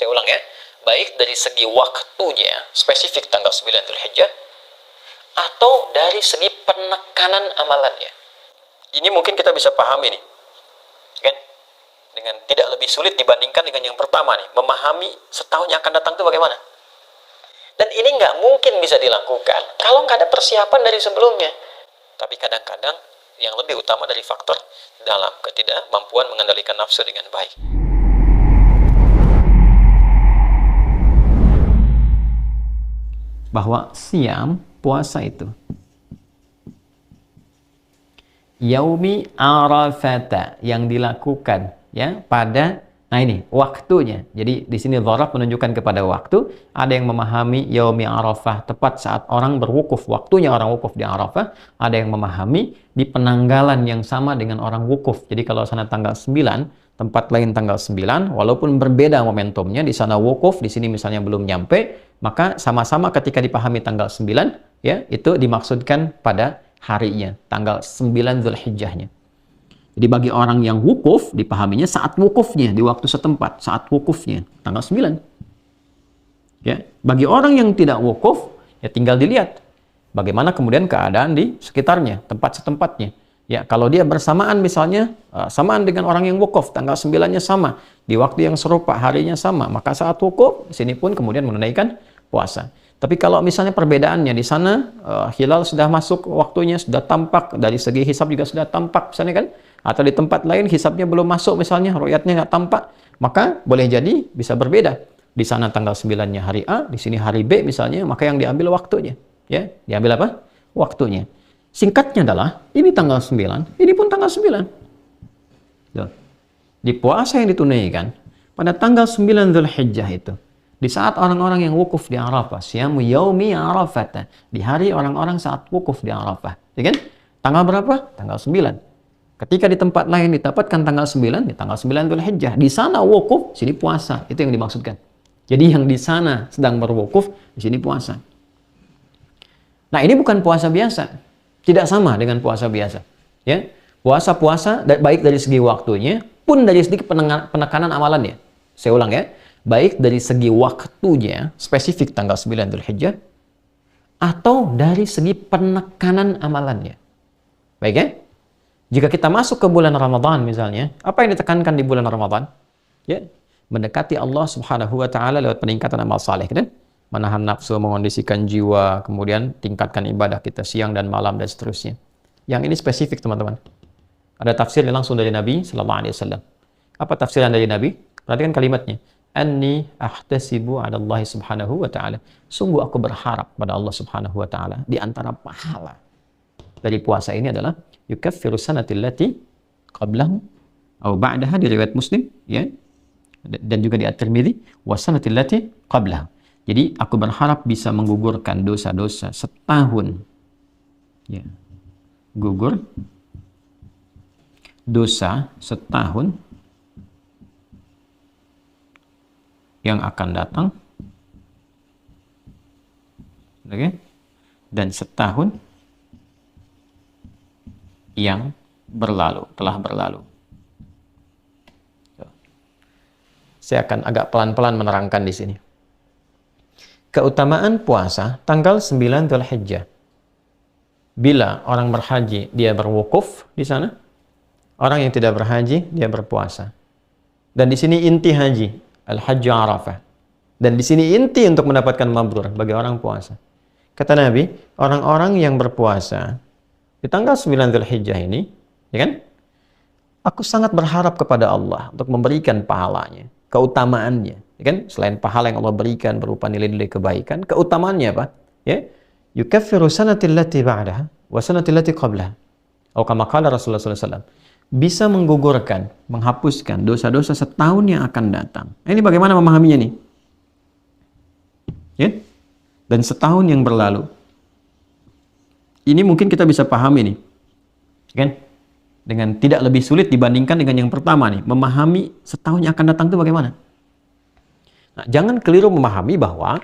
Saya ulang ya, baik dari segi waktunya, spesifik tanggal 9 Dzulhijjah, atau dari segi penekanan amalannya. Ini mungkin kita bisa pahami nih, kan? Dengan tidak lebih sulit dibandingkan dengan yang pertama nih, memahami setahun yang akan datang itu bagaimana. Dan ini nggak mungkin bisa dilakukan kalau nggak ada persiapan dari sebelumnya. Tapi kadang-kadang yang lebih utama dari faktor dalam ketidakmampuan mengendalikan nafsu dengan baik. Bahwa siam, puasa itu yaumi arafata, yang dilakukan ya pada, nah ini waktunya. Jadi di sini dzaraf menunjukkan kepada waktu. Ada yang memahami yaumi arafah tepat saat orang berwukuf, waktunya orang wukuf di Arafah. Ada yang memahami di penanggalan yang sama dengan orang wukuf. Jadi kalau sana tanggal 9, tempat lain tanggal 9, walaupun berbeda momentumnya, di sana wukuf, di sini misalnya belum nyampe, maka sama-sama ketika dipahami tanggal 9, ya, itu dimaksudkan pada harinya, tanggal 9 Dzulhijjahnya. Jadi bagi orang yang wukuf, dipahaminya saat wukufnya, di waktu setempat, saat wukufnya, tanggal 9. Ya, bagi orang yang tidak wukuf, ya tinggal dilihat bagaimana kemudian keadaan di sekitarnya, tempat setempatnya. Ya, kalau dia bersamaan misalnya, samaan dengan orang yang wukuf, tanggal 9-nya sama, di waktu yang serupa, harinya sama, maka saat wukuf, sini pun kemudian menunaikan puasa. Tapi kalau misalnya perbedaannya di sana, hilal sudah masuk waktunya, sudah tampak, dari segi hisab juga sudah tampak, misalnya kan, atau di tempat lain hisabnya belum masuk misalnya, ru'yatnya nggak tampak, maka boleh jadi bisa berbeda. Di sana tanggal 9-nya hari A, di sini hari B misalnya, maka yang diambil waktunya. Ya, diambil apa? Waktunya. Singkatnya adalah, ini tanggal 9, ini pun tanggal 9. Di puasa yang ditunaikan, pada tanggal 9 Dzulhijjah itu, di saat orang-orang yang wukuf di Arafah, siyamu yaumi Arafah, di hari orang-orang saat wukuf di Arafah. Ya kan? Tanggal berapa? Tanggal 9. Ketika di tempat lain didapatkan tanggal 9, di tanggal 9 Dzulhijjah, di sana wukuf, sini puasa. Itu yang dimaksudkan. Jadi yang di sana sedang berwukuf, di sini puasa. Nah, ini bukan puasa biasa. Tidak sama dengan puasa biasa. Ya, puasa-puasa baik dari segi waktunya pun dari segi penekanan amalannya. Saya ulang ya, baik dari segi waktunya, spesifik tanggal 9 Dzulhijjah, atau dari segi penekanan amalannya. Baik ya? Jika kita masuk ke bulan Ramadan misalnya, apa yang ditekankan di bulan Ramadan? Ya, mendekati Allah Subhanahu wa taala lewat peningkatan amal saleh, kan? Menahan nafsu, mengondisikan jiwa, kemudian tingkatkan ibadah kita siang dan malam dan seterusnya. Yang ini spesifik, teman-teman. Ada tafsirnya langsung dari Nabi sallallahu alaihi wasallam. Apa tafsiran dari Nabi? Perhatikan kalimatnya. Anni ahtasibu 'ala Allah Subhanahu wa taala. Sungguh aku berharap pada Allah Subhanahu wa taala, di antara pahala dari puasa ini adalah yukaffiru sanatil lati qablahu atau ba'daha, di riwayat Muslim, ya. Dan juga di At-Tirmidzi, wa sanatil lati qablahu. Jadi aku berharap bisa menggugurkan dosa-dosa setahun. Ya. Gugur dosa setahun yang akan datang. Oke? Dan setahun yang berlalu, telah berlalu. Saya akan agak pelan-pelan menerangkan di sini. Keutamaan puasa tanggal 9 Dzulhijjah. Bila orang berhaji, dia berwukuf di sana. Orang yang tidak berhaji, dia berpuasa. Dan di sini inti haji, al-hajju Arafah. Dan di sini inti untuk mendapatkan mabrur bagi orang puasa. Kata Nabi, orang-orang yang berpuasa di tanggal 9 Dzulhijjah ini, ya kan? Aku sangat berharap kepada Allah untuk memberikan pahalanya, keutamaannya, ya kan? Selain pahala yang Allah berikan berupa nilai-nilai kebaikan, keutamaannya apa? Ya, yukaffiru sanatil lati ba'daha wa sanatil lati qablaha. Atau kama qala Rasulullah sallallahu alaihi wasallam, bisa menggugurkan, menghapuskan dosa-dosa setahun yang akan datang. Ini bagaimana memahaminya nih? Ya? Dan setahun yang berlalu. Ini mungkin kita bisa pahami nih. Kan? Dengan tidak lebih sulit dibandingkan dengan yang pertama nih, memahami setahun yang akan datang itu bagaimana. Nah, jangan keliru memahami bahwa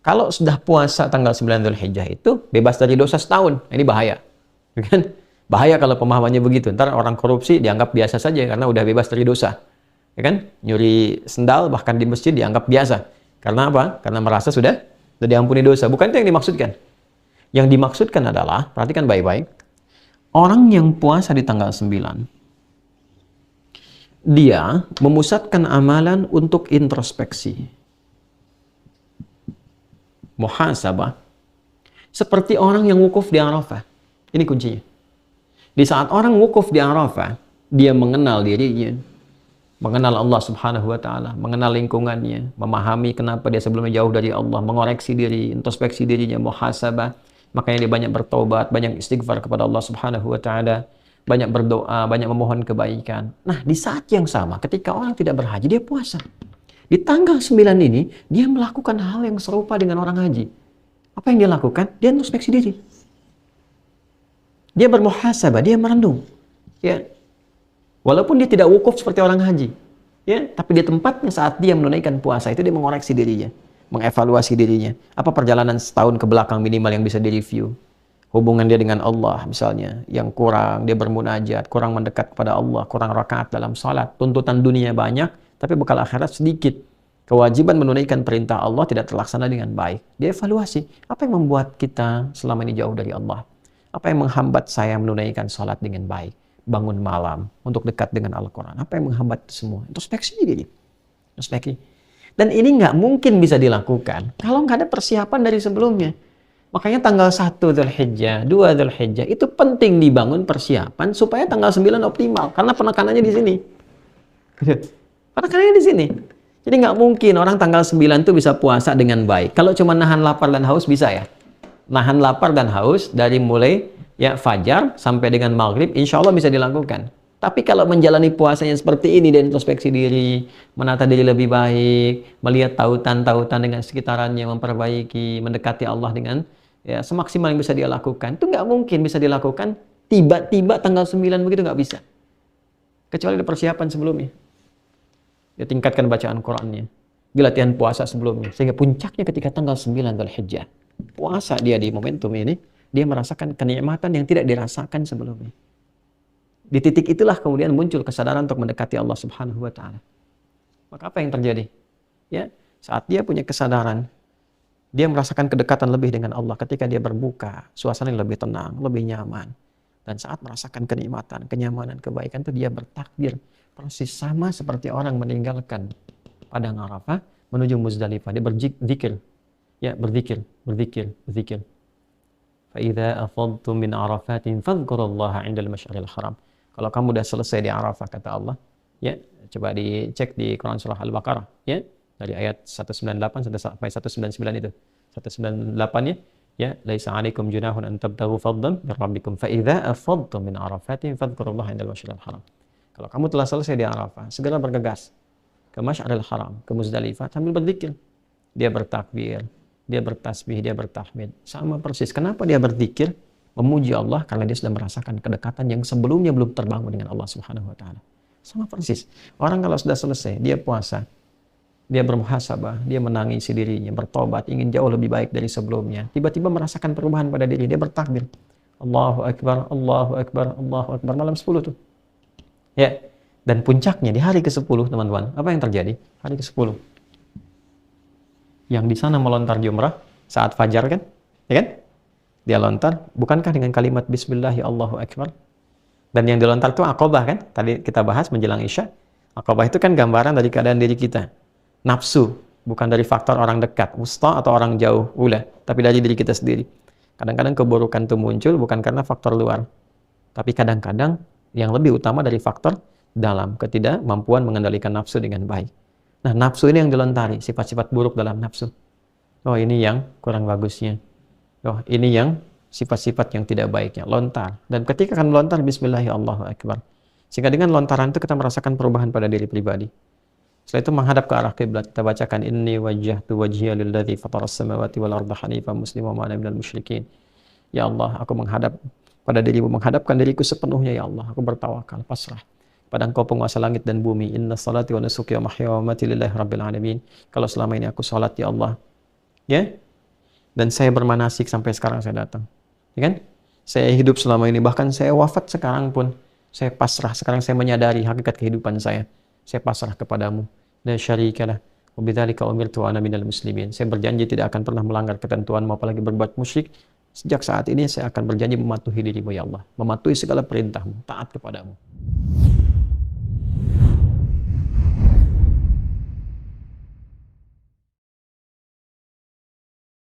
kalau sudah puasa tanggal 9 Dzulhijjah itu bebas dari dosa setahun. Ini bahaya. Kan? Bahaya kalau pemahamannya begitu. Ntar orang korupsi dianggap biasa saja karena udah bebas dari dosa. Ya kan? Nyuri sendal bahkan di masjid dianggap biasa. Karena apa? Karena merasa sudah diampuni dosa. Bukan itu yang dimaksudkan. Yang dimaksudkan adalah, perhatikan baik-baik, orang yang puasa di tanggal 9, dia memusatkan amalan untuk introspeksi, muhasabah, seperti orang yang wukuf di Arafah. Ini kuncinya. Di saat orang wukuf di Arafah, dia mengenal dirinya, mengenal Allah Subhanahu wa Ta'ala, mengenal lingkungannya, memahami kenapa dia sebelumnya jauh dari Allah, mengoreksi diri, introspeksi dirinya, muhasabah. Makanya dia banyak bertobat, banyak istighfar kepada Allah Subhanahu wa Ta'ala, banyak berdoa, banyak memohon kebaikan. Nah, di saat yang sama, ketika orang tidak berhaji, dia puasa. Di tanggal 9 ini, dia melakukan hal yang serupa dengan orang haji. Apa yang dia lakukan? Dia introspeksi diri. Dia bermuhasabah, dia merenung. Ya. Walaupun dia tidak wukuf seperti orang haji. Ya, tapi di tempatnya saat dia menunaikan puasa itu dia mengoreksi dirinya, mengevaluasi dirinya. Apa perjalanan setahun ke belakang minimal yang bisa direview? Hubungan dia dengan Allah misalnya yang kurang, dia bermunajat, kurang mendekat kepada Allah, kurang rakaat dalam salat, tuntutan dunia banyak, tapi bekal akhirat sedikit. Kewajiban menunaikan perintah Allah tidak terlaksana dengan baik. Dia evaluasi, apa yang membuat kita selama ini jauh dari Allah? Apa yang menghambat saya menunaikan salat dengan baik? Bangun malam untuk dekat dengan Al-Quran. Apa yang menghambat itu semua? Introspeksi diri. Introspeksi. Dan ini nggak mungkin bisa dilakukan kalau nggak ada persiapan dari sebelumnya. Makanya tanggal 1 Dzulhijjah, 2 Dzulhijjah itu penting dibangun persiapan supaya tanggal 9 optimal. Karena penekanannya di sini. Penekanannya di sini. Jadi nggak mungkin orang tanggal 9 itu bisa puasa dengan baik. Kalau cuma nahan lapar dan haus bisa ya. Nahan lapar dan haus dari mulai ya fajar sampai dengan maghrib, insya Allah bisa dilakukan. Tapi kalau menjalani puasanya seperti ini dan introspeksi diri, menata diri lebih baik, melihat tautan-tautan dengan sekitarannya, memperbaiki, mendekati Allah dengan ya semaksimal yang bisa dia lakukan, itu nggak mungkin bisa dilakukan tiba-tiba tanggal 9 begitu, nggak bisa. Kecuali ada persiapan sebelumnya. Dia tingkatkan bacaan Qur'annya, dia latihan puasa sebelumnya, sehingga puncaknya ketika tanggal 9 Dzulhijjah, puasa dia di momentum ini, dia merasakan kenikmatan yang tidak dirasakan sebelumnya. Di titik itulah kemudian muncul kesadaran untuk mendekati Allah Subhanahu wa Ta'ala. Maka apa yang terjadi? Ya, saat dia punya kesadaran, dia merasakan kedekatan lebih dengan Allah ketika dia berbuka, suasana lebih tenang, lebih nyaman. Dan saat merasakan kenikmatan, kenyamanan, kebaikan itu dia bertakbir persis sama seperti orang meninggalkan padang Arafah menuju Muzdalifah. Dia berzikir. Ya, berzikir. Fa idza afadtum min Arafatin fadhkurullaha 'indal masy'aril haram. Kalau kamu udah selesai di Arafah, kata Allah, ya, coba dicek di Quran surah Al-Baqarah, ya, dari ayat 198 sampai 199 itu. 198 ya, laisa 'alaikum junahun an tabtaghu fadlan min rabbikum fa idza afadtum min Arafatin fadhkurullaha 'indal masy'aril haram. Kalau kamu telah selesai di Arafah, segera bergegas ke Masy'aril Haram, ke Muzdalifah sambil berzikir. Dia bertakbir, dia bertasbih, dia bertahmid. Sama persis. Kenapa dia berzikir? Memuji Allah karena dia sudah merasakan kedekatan yang sebelumnya belum terbangun dengan Allah Subhanahu wa Ta'ala. Sama persis. Orang kalau sudah selesai, dia puasa, dia bermuhasabah, dia menangisi dirinya, bertobat, ingin jauh lebih baik dari sebelumnya. Tiba-tiba merasakan perubahan pada diri, dia bertakbir. Allahu Akbar, Allahu Akbar, Allahu Akbar. Malam 10 tuh. Ya. Dan puncaknya di hari ke-10, teman-teman. Apa yang terjadi? Hari ke-10. Yang di sana melontar jumrah saat fajar kan? Ya kan? Dia lontar, bukankah dengan kalimat Bismillah ya Allahu Akbar? Dan yang dilontar itu Aqabah kan? Tadi kita bahas menjelang Isya. Aqabah itu kan gambaran dari keadaan diri kita. Nafsu, bukan dari faktor orang dekat, wusta atau orang jauh, ula, tapi dari diri kita sendiri. Kadang-kadang keburukan itu muncul bukan karena faktor luar, tapi kadang-kadang yang lebih utama dari faktor dalam, ketidakmampuan mengendalikan nafsu dengan baik. Nah, nafsu ini yang dilontari, sifat-sifat buruk dalam nafsu. Oh, ini yang kurang bagusnya. Oh, ini yang sifat-sifat yang tidak baiknya, lontar. Dan ketika akan melontar, Bismillahirrahmanirrahim. Sehingga dengan lontaran itu kita merasakan perubahan pada diri pribadi. Setelah itu menghadap ke arah kiblat, kita bacakan inni wajjahtu wajhiya lilladzi fataras samawati wal arda hanifan musliman wa ana minal musyrikin. Ya Allah, aku menghadap pada dirimu, menghadapkan diriku sepenuhnya ya Allah. Aku bertawakal, pasrah pada Engkau penguasa langit dan bumi. Inna salati wa nusuki wa mahya wa mamati lillahi rabbil alamin. Kalau selama ini aku salat ya Allah, ya, dan saya bermanasik sampai sekarang saya datang, ya kan? Saya hidup selama ini, bahkan saya wafat sekarang pun saya pasrah. Sekarang saya menyadari hakikat kehidupan saya. saya pasrah kepadamu. La syarikalah. Wa bidzalika umirtu wa ana minal muslimin. Saya berjanji tidak akan pernah melanggar ketentuanmu, apalagi berbuat musyrik. Sejak saat ini saya akan berjanji mematuhi dirimu ya Allah, mematuhi segala perintahmu, taat kepadamu.